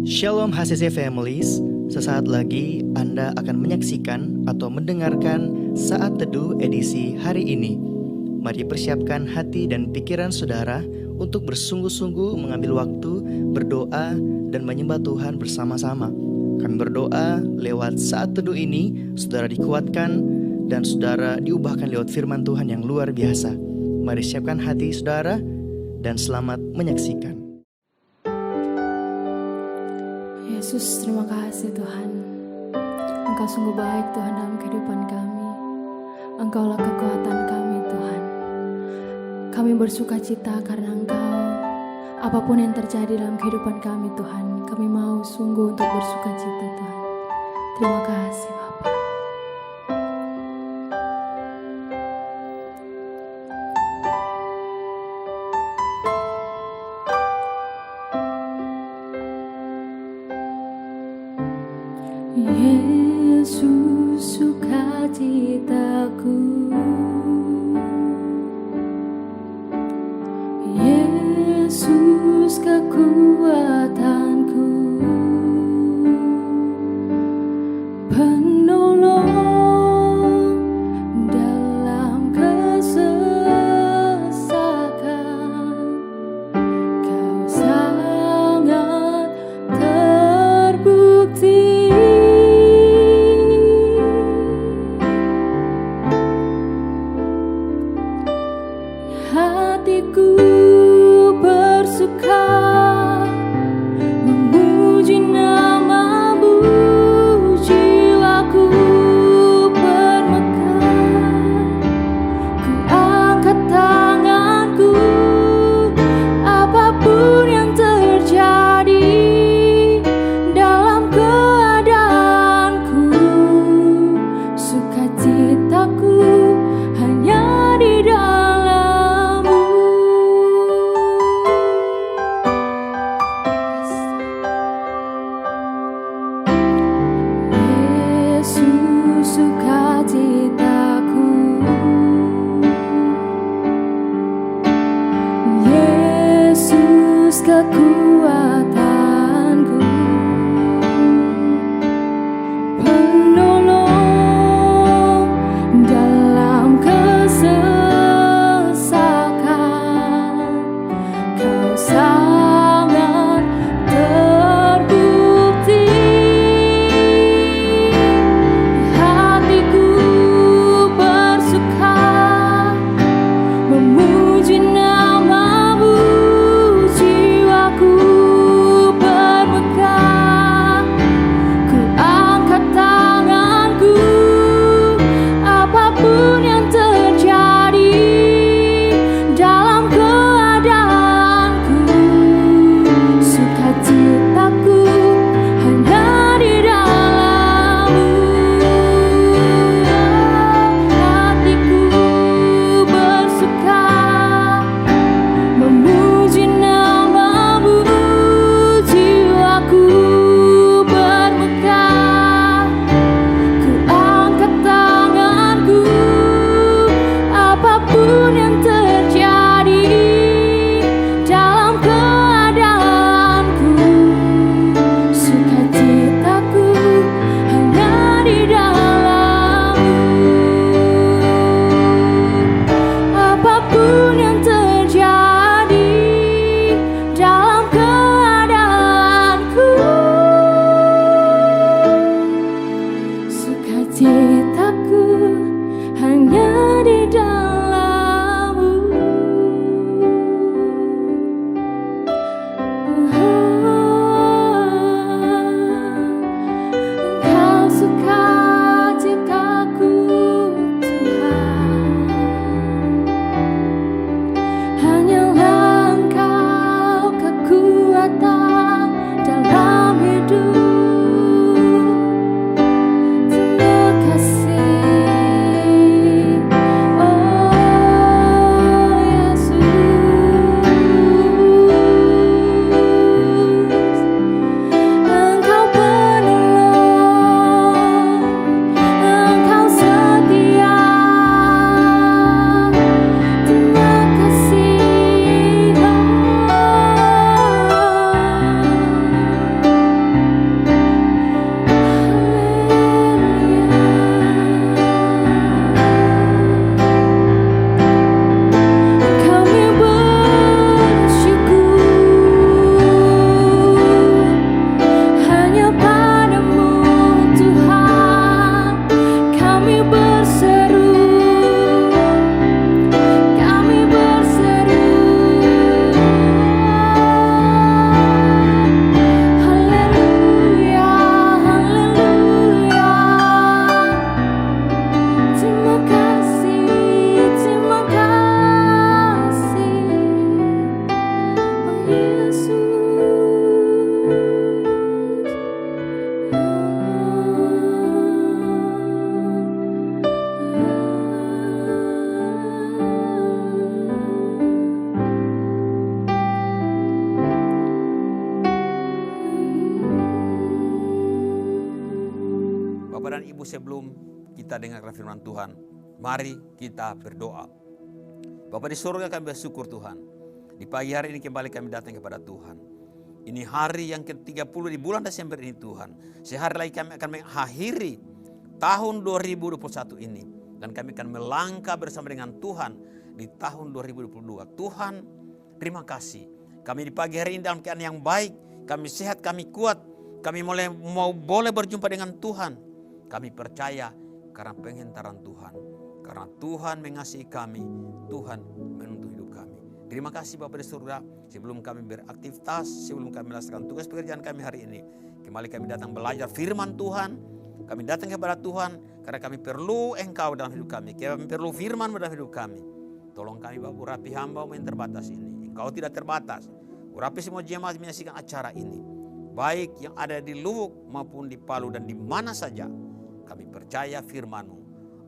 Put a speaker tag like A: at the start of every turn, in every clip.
A: Shalom HCC Families, sesaat lagi Anda akan menyaksikan atau mendengarkan Saat Teduh edisi hari ini. Mari persiapkan hati dan pikiran saudara untuk bersungguh-sungguh mengambil waktu, berdoa, dan menyembah Tuhan bersama-sama. Kami berdoa lewat Saat Teduh ini, saudara dikuatkan dan saudara diubahkan lewat firman Tuhan yang luar biasa. Mari siapkan hati saudara dan selamat menyaksikan.
B: Yesus, terima kasih Tuhan. Engkau sungguh baik Tuhan dalam kehidupan kami. Engkaulah kekuatan kami Tuhan. Kami bersuka cita karena Engkau. Apapun yang terjadi dalam kehidupan kami Tuhan, kami mau sungguh untuk bersuka cita Tuhan. Terima kasih Bapa. Yesus sukacitaku, Yesus kekuatanku, penolong dalam kesesakan. Kau sangat terbukti. Hatiku bersuka memuji nama-Mu, jiwaku bermegah. Ku angkat tanganku, apapun yang terjadi dalam keadaanku. Sukacitaku hanya di dalam sukacitaku, Yesus kekuatanku, penolong dalam kesesakan. Kau sangat terbukti. Memuji nama-Mu, jiwaku
C: dan Ibu, sebelum kita dengar firman Tuhan, mari kita berdoa. Bapa di surga, kami bersyukur Tuhan. Di pagi hari ini kembali kami datang kepada Tuhan. Ini hari yang ke-30 di bulan Desember ini Tuhan. Sehari lagi kami akan mengakhiri tahun 2021 ini. Dan kami akan melangkah bersama dengan Tuhan di tahun 2022. Tuhan, terima kasih. Kami di pagi hari ini dalam keadaan yang baik. Kami sehat, kami kuat. Kami boleh berjumpa dengan Tuhan. Kami percaya karena penghantaran Tuhan. Karena Tuhan mengasihi kami, Tuhan menuntun hidup kami. Terima kasih Bapa di surga. Sebelum kami beraktivitas, sebelum kami melaksanakan tugas pekerjaan kami hari ini, kembali kami datang belajar firman Tuhan. Kami datang kepada Tuhan karena kami perlu Engkau dalam hidup kami. Kami perlu firman dalam hidup kami. Tolong kami Bapak, urapi hamba-Mu yang terbatas ini. Engkau tidak terbatas. Urapi semua jemaat menyaksikan acara ini. Baik yang ada di Luwuk maupun di Palu dan di mana saja. Kami percaya firman-Mu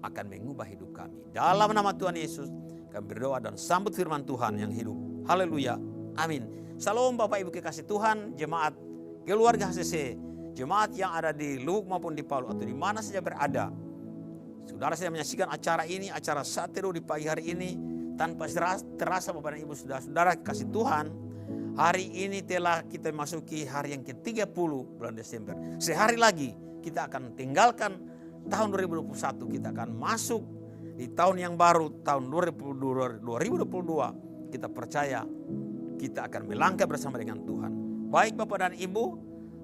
C: akan mengubah hidup kami. Dalam nama Tuhan Yesus kami berdoa dan sambut firman Tuhan yang hidup. Haleluya. Amin. Salam Bapak Ibu kekasih Tuhan, jemaat keluarga HCC, jemaat yang ada di Luwuk maupun di Palu atau di mana saja berada. Saudara saya menyaksikan acara ini, acara Saat Teduh di pagi hari ini, tanpa terasa Bapak dan Ibu saudara kekasih Tuhan, hari ini telah kita masuki hari yang ke-30 bulan Desember. Sehari lagi kita akan tinggalkan tahun 2021, kita akan masuk di tahun yang baru, tahun 2022. Kita percaya kita akan melangkah bersama dengan Tuhan. Baik Bapak dan Ibu,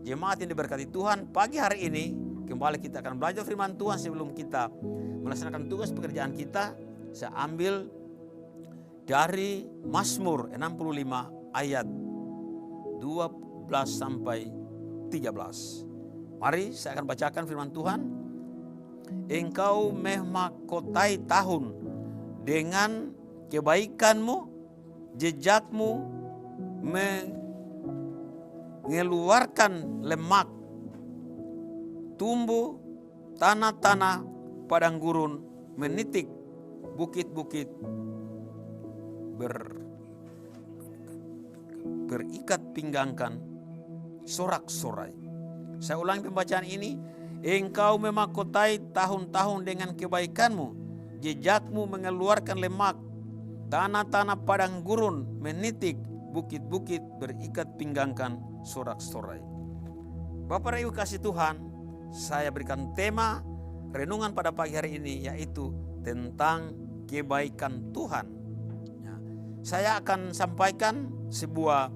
C: jemaat yang diberkati Tuhan, pagi hari ini kembali kita akan belajar firman Tuhan. Sebelum kita melaksanakan tugas pekerjaan kita, saya ambil dari Mazmur 65 ayat 12 sampai 13. Mari saya akan bacakan firman Tuhan. Engkau memahkotai tahun dengan kebaikan-Mu, jejak-Mu mengeluarkan lemak, tumbuh tanah-tanah padang gurun, menitik bukit-bukit berikat pinggangkan sorak-sorai. Saya ulangi pembacaan ini. Engkau memahkotai tahun-tahun dengan kebaikan-Mu, jejak-Mu mengeluarkan lemak, tanah-tanah padang gurun menitik, bukit-bukit berikat pinggangkan sorak-sorai. Bapak Ibu kasih Tuhan, saya berikan tema renungan pada pagi hari ini, yaitu tentang kebaikan Tuhan. Saya akan sampaikan sebuah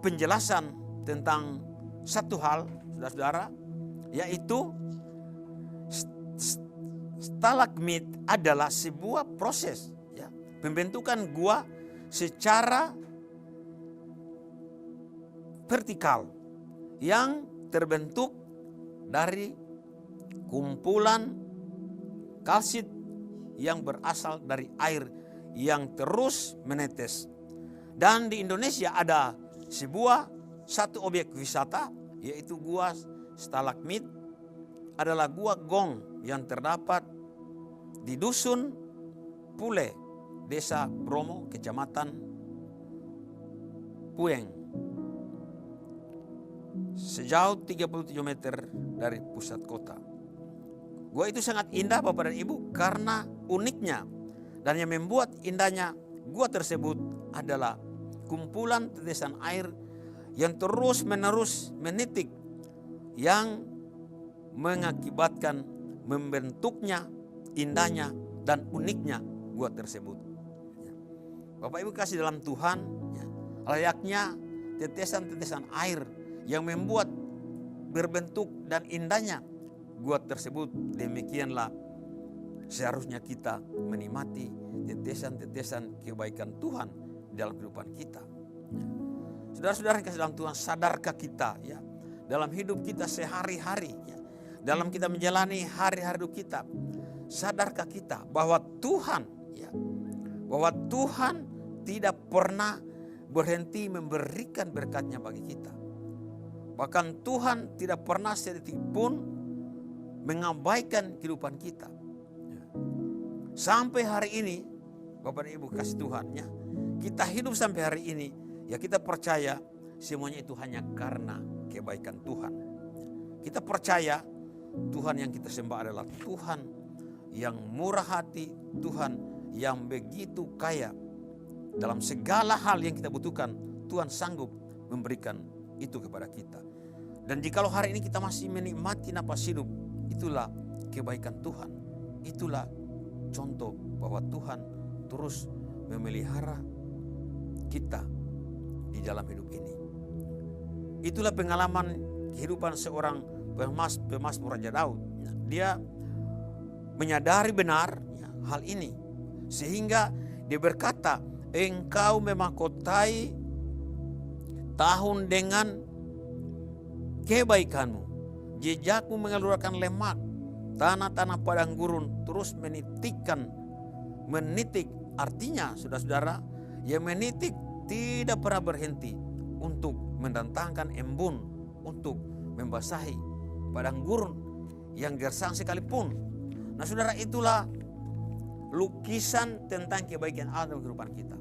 C: penjelasan tentang satu hal, saudara-saudara, yaitu stalagmit adalah sebuah proses pembentukan gua secara vertikal yang terbentuk dari kumpulan kalsit yang berasal dari air yang terus menetes. Dan di Indonesia ada satu objek wisata, yaitu gua stalagmit, adalah gua Gong yang terdapat di Dusun Pule, Desa Bromo, Kecamatan Pueng, sejauh 37 meter dari pusat kota. Gua itu sangat indah Bapak dan Ibu karena uniknya, dan yang membuat indahnya gua tersebut adalah kumpulan tetesan air yang terus-menerus menitik, yang mengakibatkan membentuknya indahnya dan uniknya gua tersebut. Bapak Ibu kasih dalam Tuhan, layaknya tetesan-tetesan air yang membuat berbentuk dan indahnya gua tersebut, demikianlah seharusnya kita menikmati tetesan-tetesan kebaikan Tuhan dalam kehidupan kita. Saudara-saudara yang kasih dalam Tuhan, sadarkah kita dalam hidup kita sehari-hari, dalam kita menjalani hari-hari hidup kita, sadarkah kita bahwa Tuhan tidak pernah berhenti memberikan berkat-Nya bagi kita. Bahkan Tuhan tidak pernah sedetik pun mengabaikan kehidupan kita. Sampai hari ini, Bapak dan Ibu kasih Tuhan, kita hidup sampai hari ini, kita percaya semuanya itu hanya karena kebaikan Tuhan. Kita percaya Tuhan yang kita sembah adalah Tuhan yang murah hati, Tuhan yang begitu kaya. Dalam segala hal yang kita butuhkan, Tuhan sanggup memberikan itu kepada kita. Dan jikalau hari ini kita masih menikmati napas hidup, itulah kebaikan Tuhan. Itulah contoh bahwa Tuhan terus memelihara kita di dalam hidup ini. Itulah pengalaman kehidupan seorang pemazmur Raja Daud. Dia menyadari benar hal ini, sehingga dia berkata, engkau memahkotai tahun dengan kebaikanmu, jejakmu mengeluarkan lemak, tanah-tanah padang gurun terus menitik. Artinya saudara-saudara, yang menitik tidak pernah berhenti untuk mendatangkan embun, untuk membasahi padang gurun yang gersang sekalipun. Nah saudara, itulah lukisan tentang kebaikan Allah dalam kehidupan kita.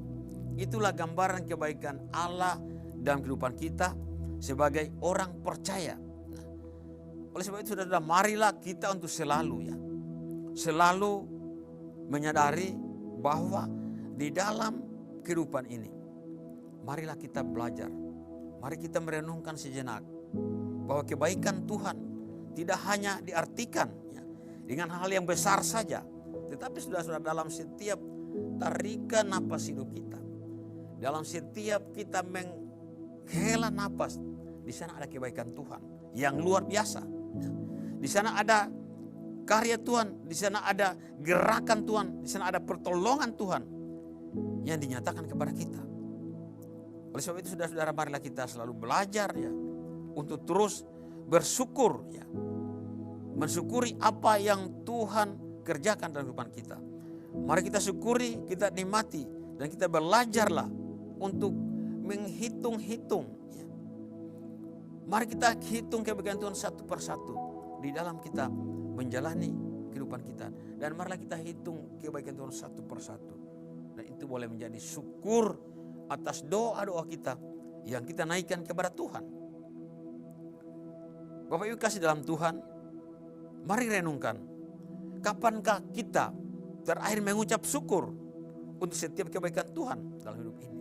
C: Itulah gambaran kebaikan Allah dalam kehidupan kita sebagai orang percaya. Nah, oleh sebab itu saudara, marilah kita untuk selalu menyadari bahwa di dalam kehidupan ini, marilah kita belajar, mari kita merenungkan sejenak bahwa kebaikan Tuhan tidak hanya diartikan dengan hal yang besar saja, tetapi saudara-saudara, dalam setiap tarikan napas hidup kita, dalam setiap kita menghela napas, di sana ada kebaikan Tuhan yang luar biasa. Di sana ada karya Tuhan, di sana ada gerakan Tuhan, di sana ada pertolongan Tuhan yang dinyatakan kepada kita. Oleh sebab itu saudara-saudara, marilah kita selalu belajar untuk terus bersyukur mensyukuri apa yang Tuhan kerjakan dalam kehidupan kita. Mari kita syukuri, kita nikmati, dan kita belajarlah untuk menghitung-hitung. Mari kita hitung kebaikan Tuhan satu persatu di dalam kita menjalani kehidupan kita. Dan marilah kita hitung kebaikan Tuhan satu persatu. Dan itu boleh menjadi syukur atas doa-doa kita yang kita naikkan kepada Tuhan. Bapak Ibu kasih dalam Tuhan, mari renungkan, kapankah kita terakhir mengucap syukur untuk setiap kebaikan Tuhan dalam hidup ini?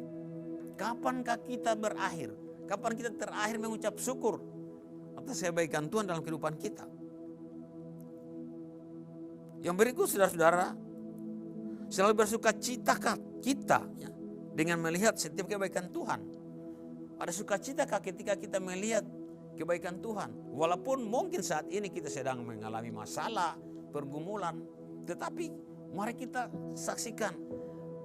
C: Kapankah kita berakhir? Kapan kita terakhir mengucap syukur atas kebaikan Tuhan dalam kehidupan kita? Yang berikut saudara-saudara, selalu bersuka citakah kita dengan melihat setiap kebaikan Tuhan? Ada sukacitakah ketika kita melihat kebaikan Tuhan? Walaupun mungkin saat ini kita sedang mengalami masalah, pergumulan, tetapi mari kita saksikan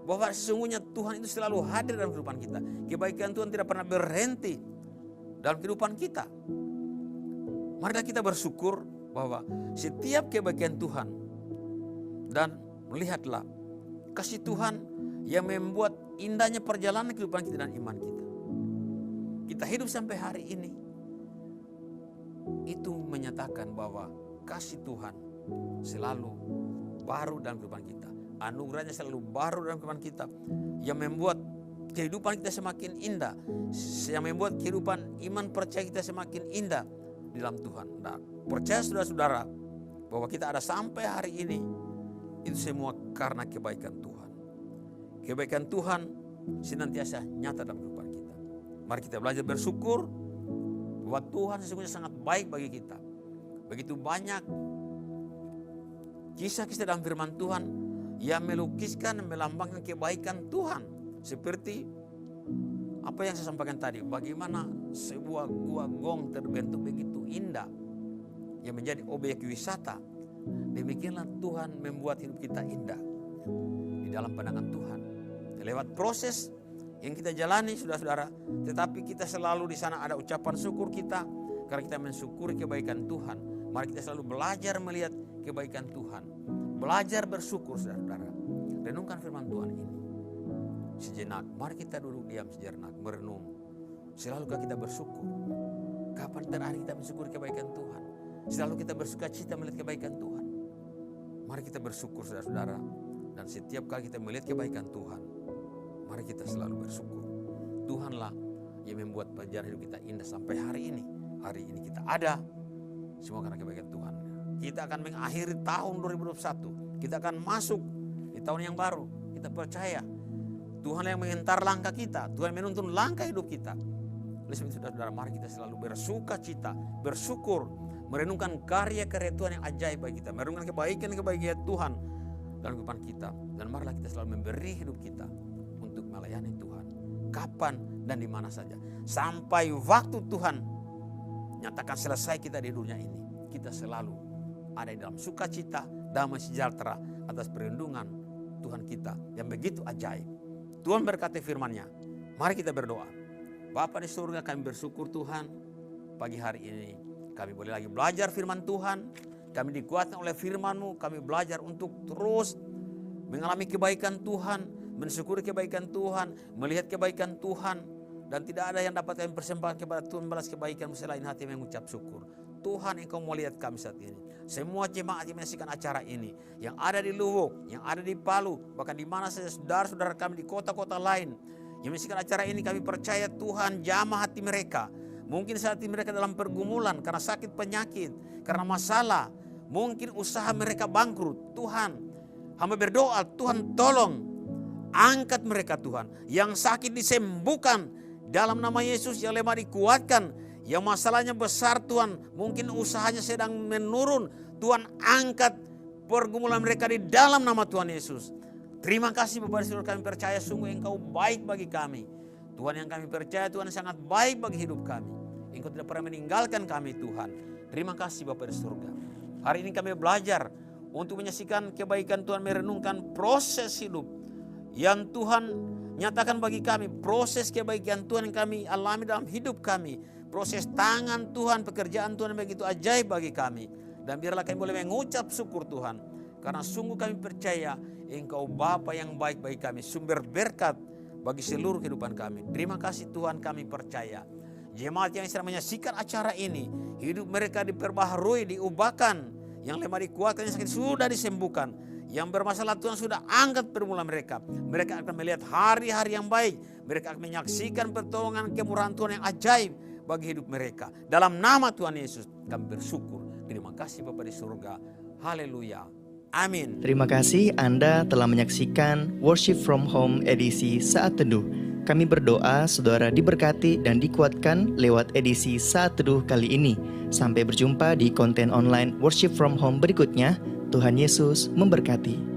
C: bahwa sesungguhnya Tuhan itu selalu hadir dalam kehidupan kita. Kebaikan Tuhan tidak pernah berhenti dalam kehidupan kita. Marilah kita bersyukur bahwa setiap kebaikan Tuhan, dan melihatlah kasih Tuhan yang membuat indahnya perjalanan kehidupan kita dan iman kita. Kita hidup sampai hari ini, itu menyatakan bahwa kasih Tuhan selalu baru dalam kehidupan kita. Anugerahnya selalu baru dalam kehidupan kita, yang membuat kehidupan kita semakin indah, yang membuat kehidupan iman percaya kita semakin indah di dalam Tuhan. Dan percaya saudara-saudara bahwa kita ada sampai hari ini, itu semua karena kebaikan Tuhan. Kebaikan Tuhan senantiasa nyata dalam kehidupan kita. Mari kita belajar bersyukur bahwa Tuhan sesungguhnya sangat baik bagi kita. Begitu banyak kisah-kisah dalam firman Tuhan yang melukiskan, melambangkan kebaikan Tuhan. Seperti apa yang saya sampaikan tadi, bagaimana sebuah gua gong terbentuk begitu indah yang menjadi objek wisata. Demikianlah Tuhan membuat hidup kita indah di dalam pandangan Tuhan. Lewat proses yang kita jalani saudara-saudara, tetapi kita selalu di sana ada ucapan syukur kita karena kita mensyukuri kebaikan Tuhan. Mari kita selalu belajar melihat kebaikan Tuhan. Belajar bersyukur saudara-saudara. Renungkan firman Tuhan ini sejenak. Mari kita duduk diam sejenak, merenung. Selalukah kita bersyukur? Kapan terakhir kita mensyukuri kebaikan Tuhan? Selalu kita bersuka cita melihat kebaikan Tuhan. Mari kita bersyukur saudara-saudara. Dan setiap kali kita melihat kebaikan Tuhan, mari kita selalu bersyukur. Tuhanlah yang membuat perjalanan hidup kita indah sampai hari ini. Hari ini kita ada, semua karena kebaikan Tuhan. kita akan mengakhiri tahun 2021. Kita akan masuk di tahun yang baru. Kita percaya Tuhan yang mengentar langkah kita, Tuhan yang menuntun langkah hidup kita. Oleh sebab itu saudara, mari kita selalu bersuka cita, bersyukur, merenungkan karya-karya Tuhan yang ajaib bagi kita, merenungkan kebaikan-kebaikan Tuhan dalam kehidupan kita. Dan marilah kita selalu memberi hidup kita untuk melayani Tuhan, kapan dan di mana saja, sampai waktu Tuhan nyatakan selesai kita di dunia ini. Kita selalu ada di dalam sukacita, damai sejahtera atas perlindungan Tuhan kita yang begitu ajaib. Tuhan berkati firman-Nya. Mari kita berdoa. Bapa di surga, kami bersyukur Tuhan, pagi hari ini kami boleh lagi belajar firman Tuhan. Kami dikuatkan oleh firman-Mu. Kami belajar untuk terus mengalami kebaikan Tuhan, mensyukuri kebaikan Tuhan, melihat kebaikan Tuhan. Dan tidak ada yang dapat kami persembahkan kepada Tuhan balas kebaikan selain hati mengucap syukur. Tuhan, Engkau mau lihat kami saat ini. Semua jemaat yang menyaksikan acara ini, yang ada di Luwuk, yang ada di Palu, bahkan di mana saja saudara-saudara kami di kota-kota lain yang menyaksikan acara ini, kami percaya Tuhan jamah hati mereka. Mungkin saat ini mereka dalam pergumulan karena sakit penyakit, karena masalah, mungkin usaha mereka bangkrut. Tuhan, hamba berdoa, Tuhan tolong angkat mereka Tuhan. Yang sakit disembuhkan dalam nama Yesus, yang lemah dikuatkan, yang masalahnya besar Tuhan, mungkin usahanya sedang menurun, Tuhan angkat pergumulan mereka di dalam nama Tuhan Yesus. Terima kasih Bapak dan Saudara, kami percaya sungguh Engkau baik bagi kami. Tuhan yang kami percaya, Tuhan sangat baik bagi hidup kami. Engkau tidak pernah meninggalkan kami Tuhan. Terima kasih Bapak di surga. Hari ini kami belajar untuk menyaksikan kebaikan Tuhan, merenungkan proses hidup yang Tuhan nyatakan bagi kami. Proses kebaikan Tuhan yang kami alami dalam hidup kami. Proses tangan Tuhan, pekerjaan Tuhan yang begitu ajaib bagi kami. Dan biarlah kami boleh mengucap syukur Tuhan. Karena sungguh kami percaya Engkau Bapa yang baik bagi kami, sumber berkat bagi seluruh kehidupan kami. Terima kasih Tuhan, kami percaya jemaat yang sedang menyaksikan acara ini, hidup mereka diperbaharui, diubahkan, yang lemah dikuatkan, yang sakit sudah disembuhkan, yang bermasalah Tuhan sudah angkat permulaan mereka. Mereka akan melihat hari-hari yang baik, mereka akan menyaksikan pertolongan kemurahan Tuhan yang ajaib bagi hidup mereka. Dalam nama Tuhan Yesus kami bersyukur. Terima kasih Bapa di surga. Haleluya. Amin.
A: Terima kasih Anda telah menyaksikan Worship from Home edisi Saat Teduh. Kami berdoa saudara diberkati dan dikuatkan lewat edisi Saat Teduh kali ini. Sampai berjumpa di konten online Worship from Home berikutnya. Tuhan Yesus memberkati.